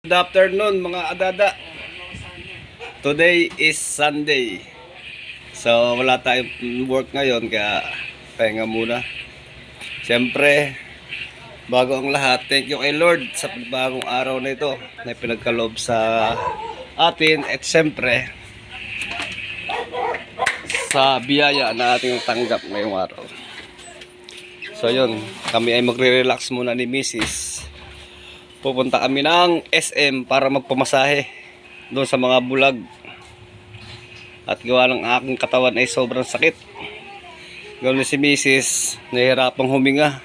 Good afternoon mga adada. Today is Sunday. So wala tayong work ngayon kaya pahinga muna. Siyempre, bago ang lahat, thank you kay Lord sa bagong araw na ito na pinagkaloob sa atin at siyempre sa biyaya na ating tanggap ngayong araw. So yun, kami ay magre-relax muna ni Mrs. Pupunta kami ng SM para magpamasahe doon sa mga bulag. At gawa ng aking katawan ay sobrang sakit. Gawin si Mrs. nahihirapang huminga.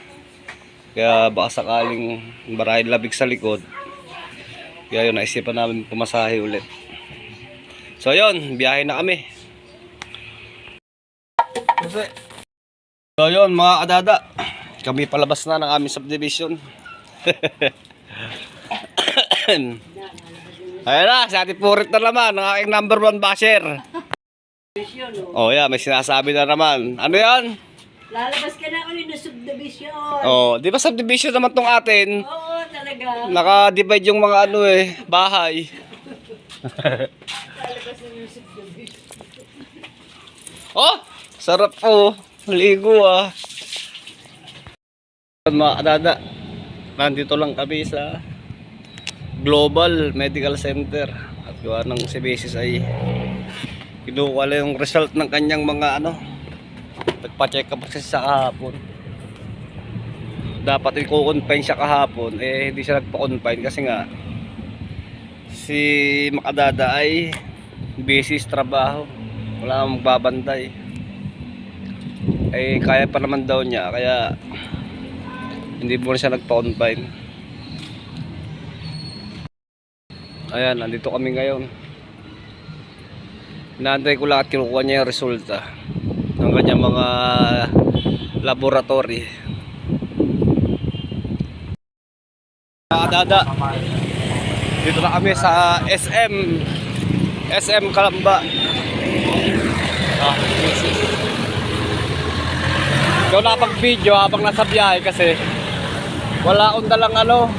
Kaya baka sakaling marahil labig sa likod. Kaya yun, naisipan namin pumasahe ulit. So yun, biyahe na kami. So yun mga kadada, kami palabas na ng aming subdivision. Ayan na, si Ate Purit na naman, ang aking number 1 basher. Oh yeah, may sinasabi na naman. Ano yan? Lalabas ka na ulit na subdivision. Oh, di ba subdivision naman tong atin? Oo, talaga. Naka-divide yung mga bahay. Lalabas na yung subdivision. Oh, sarap po. Ligo ah. Mga kadada, nandito lang kami sa Global Medical Center at gawa ng si Basis ay kinukuha lang yung result ng kanyang mga nagpa-check up kasi sa kahapon. Dapat i-confine siya kahapon, hindi siya nagpa-confine kasi nga si Makadada ay busy sa trabaho, wala nang magbabantay. Kaya pa naman daw niya, kaya hindi mo siya nagpa-confine. Ayan, nandito kami ngayon. Inaantay ko lang at kinukuha niya yung resulta ng kanyang mga laboratory. Dada, dito na kami sa SM Calamba. Ikaw na pag-video habang nasa biyahe kasi wala akong dalang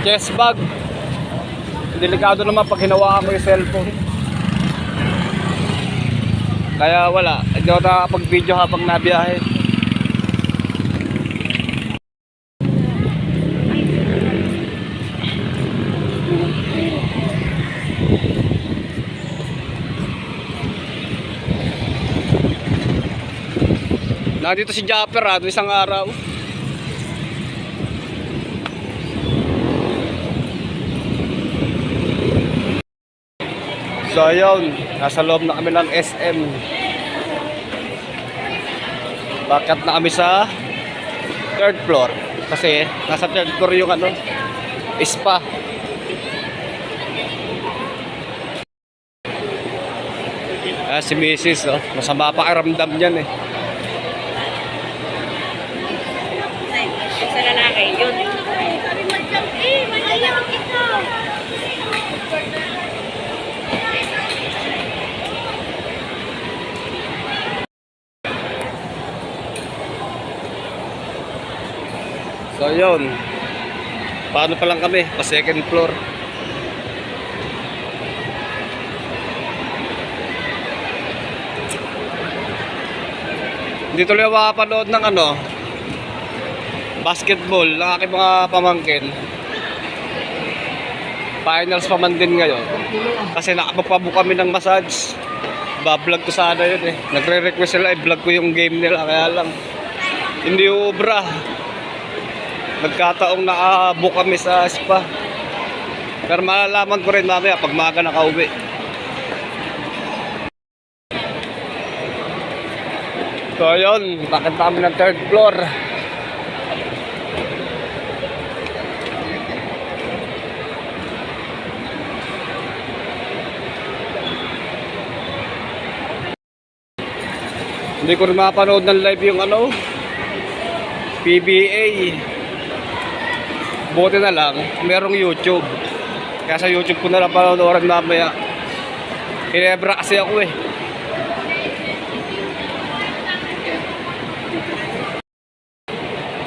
chest bag. Delikado naman pag hinawakan mo yung cellphone. Kaya wala, hindi ako nakapag-video habang nabiyahe. Nandito si Japper isang araw. So ayun, nasa loob na kami ng SM. Bakit na kami sa 3rd floor? Kasi nasa 3rd floor yung spa. Si Mrs. Masama pa karamdam niyan Sa lalaki, yun. So yun, paano pa lang kami, pa 2nd floor. Hindi tuloy makapanood ng basketball ng aking mga pamangkin. Finals pa man din ngayon. Kasi nakapagpabook kami ng massage. Bablog ko sana yun Nagre-request sila i-vlog ko yung game nila, kaya lang hindi ubra. Nagkataong nakabook kami sa spa. Pero malalaman ko rin mamaya pag maaga nakauwi. So ayun, bakit kami ng 3rd floor. Hindi ko rin mapanood ng live yung PBA. Buti na lang, merong YouTube. Kaya sa YouTube ko na lang panoorin mamaya. Hinebra kasi ako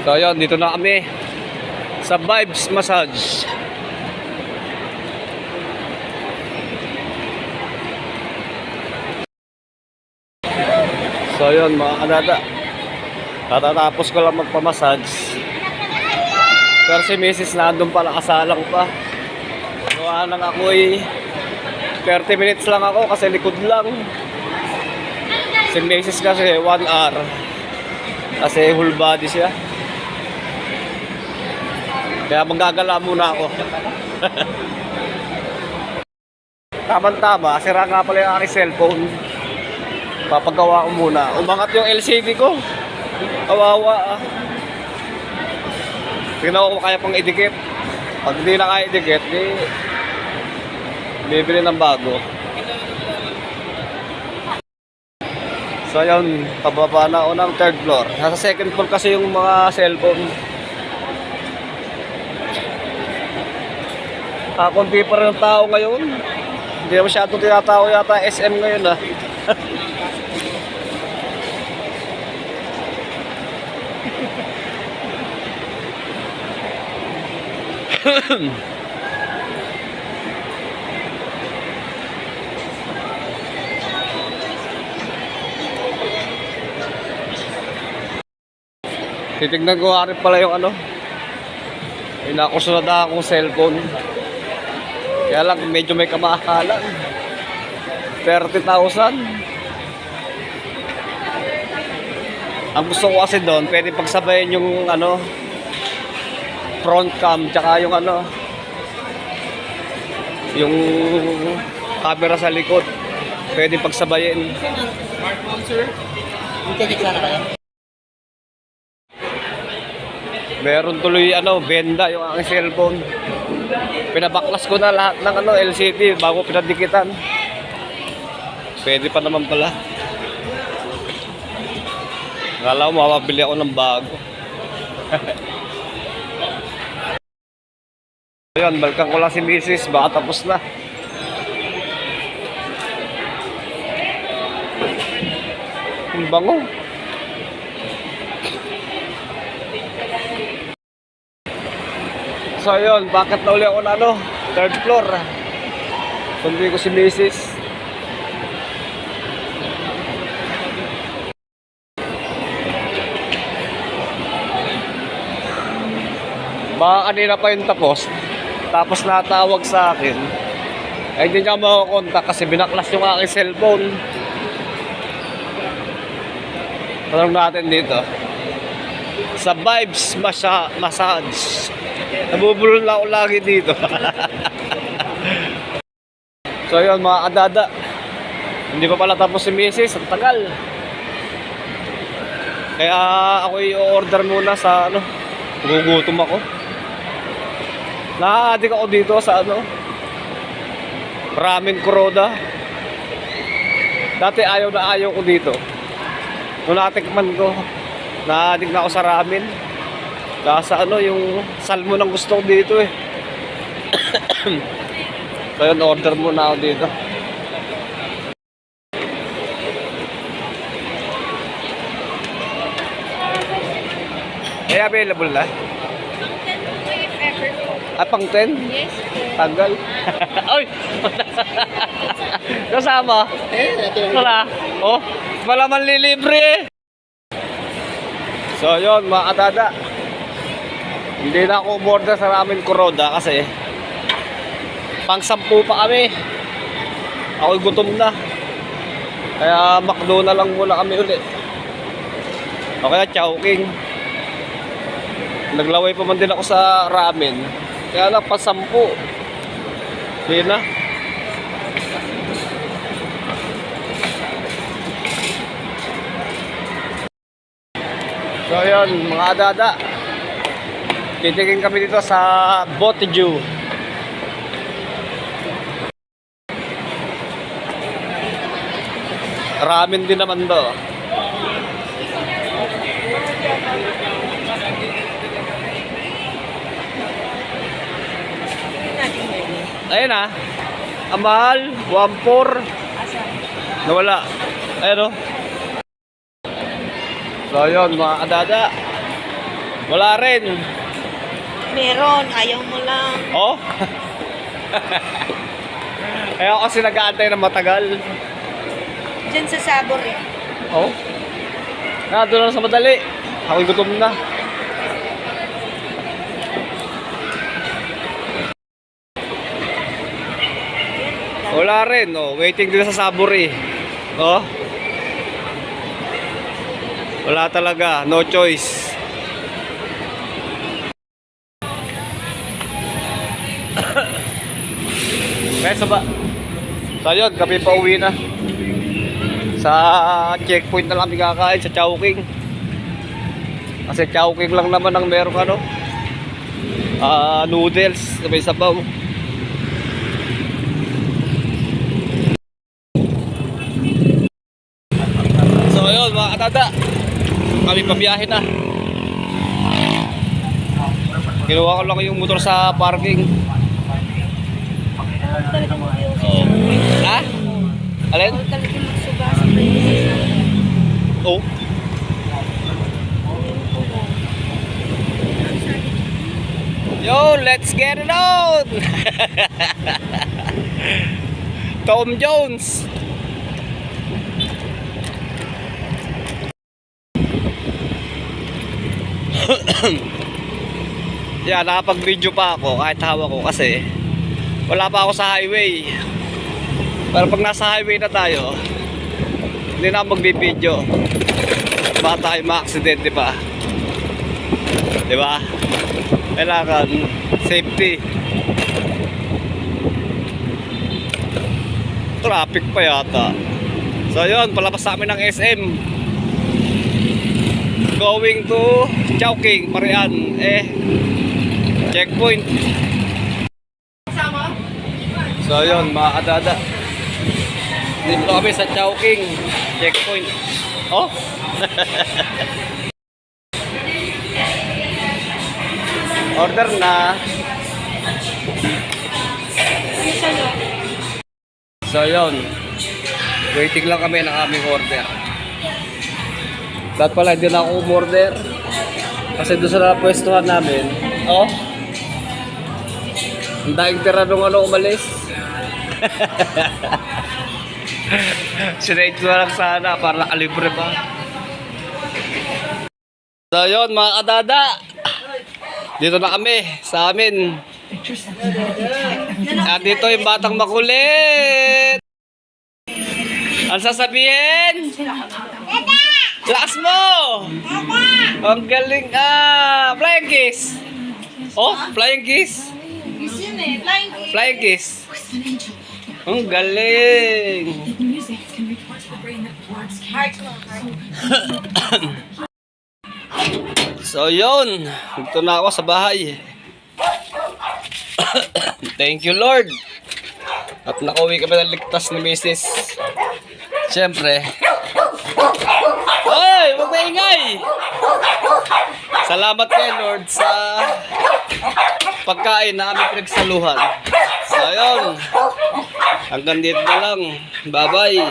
So ayun, dito na kami sa Vibes Massage. So yun mga kadada. Katatapos ko lang magpamassage. Pero si Mrs. nandun pa, nakasalang pa. Gawa lang ako 30 minutes lang ako kasi likod lang. Si Mrs. kasi 1 hour. Kasi whole body siya. Kaya magagala muna ako. Tama-tama, sira nga pala yung aking cellphone. Papagawa ko muna. Umangat yung LCD ko. Kawawa ah. Tingnan ko kaya pang idikit. Pag hindi na kaya idikit, bibili ng bago. So yun, pababa na ako ng 3rd floor. Nasa 2nd floor kasi yung mga cellphone. Konti pa rin ang tao ngayon. Hindi na masyadong tinatao yata SM ngayon ah. Titignan ko nga rin pala yung may nakusunod na akong cellphone. Kaya lang medyo may kamahalan. 30,000. Ang gusto ko kasi doon, pwede pagsabayin yung front cam tsaka yung yung camera sa likod. Pwede pagsabayin. Smartphone, sir? Internet sana kayo? Meron tuloy benda yung aking cellphone. Pinabaklas ko na lahat ng LCD bago pinadikitan. Pwede pa naman pala. Akala ko mapabili ako ng bago. Ayun, balkan ko lang si Mrs. Baka tapos na. Ang bango. So ayun, bakit na uli ako na 3rd floor. Sundi ko si Mrs. Baka kanina pa yung tapos natawag sa akin. Ay hindi niya makakontak kasi binaklas yung aking cellphone. Tanong natin dito. Sa Vibes Massage. Nabubulol na ako lagi dito. So yun mga kadada. Hindi pa pala tapos si Mrs. Ang tagal. Kaya ako i-order muna sa gugutom ako. Na-addict ako dito sa Ramen Kuroda. Dati ayaw ko dito. Nung natikman ko, na-addict na ako sa ramen. Kasa yung salmon ang gusto ko dito eh. So yun, order muna ako dito. Ay, available na? Pang 10? Yes. Tagal. Ay! Kasama? Wala. Oh, wala man lilibre eh. So yun mga kadada. Hindi na ako umorder sa Ramen Kuroda kasi pang 10 pa kami. Ako'y gutom na. Kaya McDo na lang muna kami ulit. O kaya Chowking. Naglaway pa man din ako sa ramen. Kaya lang pa 10. Hindi na. So yun mga adada. Titigin kami dito sa Boteju. Ramen din naman do. Ayun ah. Ang mahal, 1.4. Nawala. Ayun oh. So yun mga kadada. Wala rin. Meron, ayaw mo lang. Oh? Kaya ako kasi nag-aantay na matagal. Diyan sa Sabor eh. Oh? Doon lang sa madali. Ako'y gutom na. Wala rin, oh. Waiting din sa Saburi. Oh. Wala talaga, no choice. Kaya ba? So yun, kami pa uwi na. Sa checkpoint na lang kami kakain sa Chowking. Kasi Chowking lang naman ang meron noodles, sabay sabaw. So ayun mga katata, kami pabiyahe na. Ginawa ko lang yung motor sa parking. Oh. Ha? Alin? Oh. Yo, let's get it on! Tom Jones! Yeah, nakapag-video pa ako kahit hawa ko kasi wala pa ako sa highway. Pero pag nasa highway na tayo, hindi na ako magbibideo. Baka tayo ma-aksidente pa. Diba? Kailangan safety. Traffic pa yata. So yun, palabas sa amin ng SM. Going to Chowking, Parian. Checkpoint. So yun, mga kadada. Dito kami sa Chowking checkpoint. Oh. Order na. So yun, waiting lang kami ng aming order. Lahat pala hindi na ako umorder kasi doon sa pwestuhan namin, oh, ang daing tira nung umalis. Sinait ko lang sana para nakalibre pa. So yun mga kadada, dito na kami sa amin. At dito yung batang makulit. Ang sasabihin? Lakas mo! Ang galing flying kiss. Oh, flying kiss. Flying kiss. Ang galing. So yun, dito na ako sa bahay. Thank you Lord. At nakauwi kami ng ligtas ni Mrs. Siyempre. Hoy, huwag maingay. Salamat kay Lord sa pagkain na aming pinagsaluhan. So ayun, hanggang dito na lang. Bye bye.